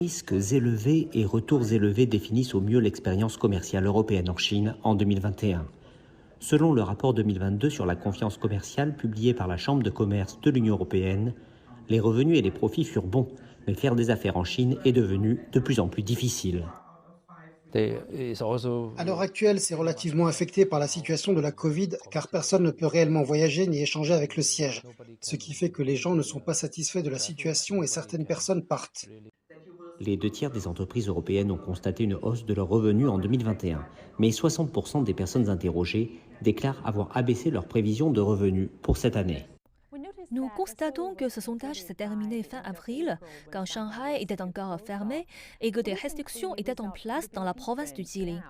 Risques élevés et retours élevés définissent au mieux l'expérience commerciale européenne en Chine en 2021. Selon le rapport 2022 sur la confiance commerciale publié par la Chambre de commerce de l'Union européenne, les revenus et les profits furent bons, mais faire des affaires en Chine est devenu de plus en plus difficile. À l'heure actuelle, c'est relativement affecté par la situation de la Covid, car personne ne peut réellement voyager ni échanger avec le siège, ce qui fait que les gens ne sont pas satisfaits de la situation et certaines personnes partent. Les 2 tiers des entreprises européennes ont constaté une hausse de leurs revenus en 2021, mais 60% des personnes interrogées déclarent avoir abaissé leurs prévisions de revenus pour cette année. Nous constatons que ce sondage s'est terminé fin avril, quand Shanghai était encore fermé et que des restrictions étaient en place dans la province du Jilin.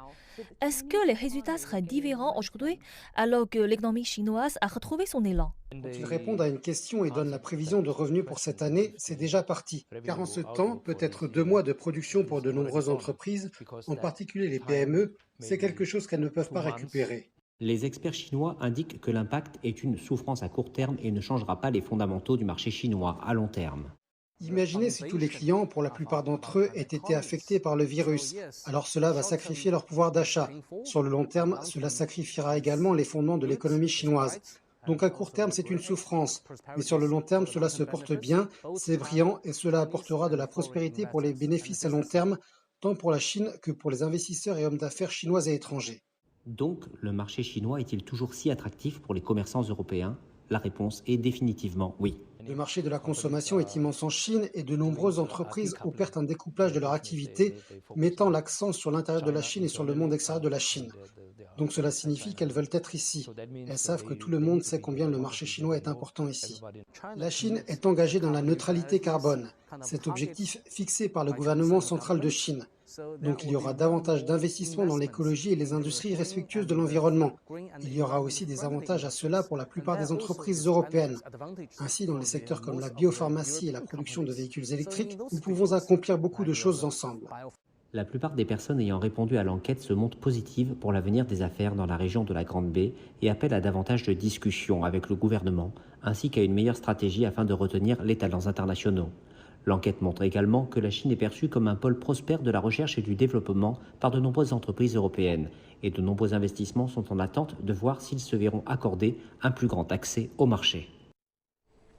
Est-ce que les résultats seraient différents aujourd'hui, alors que l'économie chinoise a retrouvé son élan? Quand ils répondent à une question et donnent la prévision de revenus pour cette année, c'est déjà parti. Car en ce temps, peut-être 2 mois de production pour de nombreuses entreprises, en particulier les PME, c'est quelque chose qu'elles ne peuvent pas récupérer. Les experts chinois indiquent que l'impact est une souffrance à court terme et ne changera pas les fondamentaux du marché chinois à long terme. Imaginez si tous les clients, pour la plupart d'entre eux, aient été affectés par le virus. Alors cela va sacrifier leur pouvoir d'achat. Sur le long terme, cela sacrifiera également les fondements de l'économie chinoise. Donc à court terme, c'est une souffrance. Mais sur le long terme, cela se porte bien, c'est brillant et cela apportera de la prospérité pour les bénéfices à long terme, tant pour la Chine que pour les investisseurs et hommes d'affaires chinois et étrangers. Donc, le marché chinois est-il toujours si attractif pour les commerçants européens? La réponse est définitivement oui. Le marché de la consommation est immense en Chine et de nombreuses entreprises opèrent un découplage de leur activité, mettant l'accent sur l'intérieur de la Chine et sur le monde extérieur de la Chine. Donc cela signifie qu'elles veulent être ici. Elles savent que tout le monde sait combien le marché chinois est important ici. La Chine est engagée dans la neutralité carbone, cet objectif fixé par le gouvernement central de Chine. Donc il y aura davantage d'investissements dans l'écologie et les industries respectueuses de l'environnement. Il y aura aussi des avantages à cela pour la plupart des entreprises européennes. Ainsi, dans les secteurs comme la biopharmacie et la production de véhicules électriques, nous pouvons accomplir beaucoup de choses ensemble. La plupart des personnes ayant répondu à l'enquête se montrent positives pour l'avenir des affaires dans la région de la Grande Baie et appellent à davantage de discussions avec le gouvernement, ainsi qu'à une meilleure stratégie afin de retenir les talents internationaux. L'enquête montre également que la Chine est perçue comme un pôle prospère de la recherche et du développement par de nombreuses entreprises européennes, et de nombreux investissements sont en attente de voir s'ils se verront accorder un plus grand accès au marché.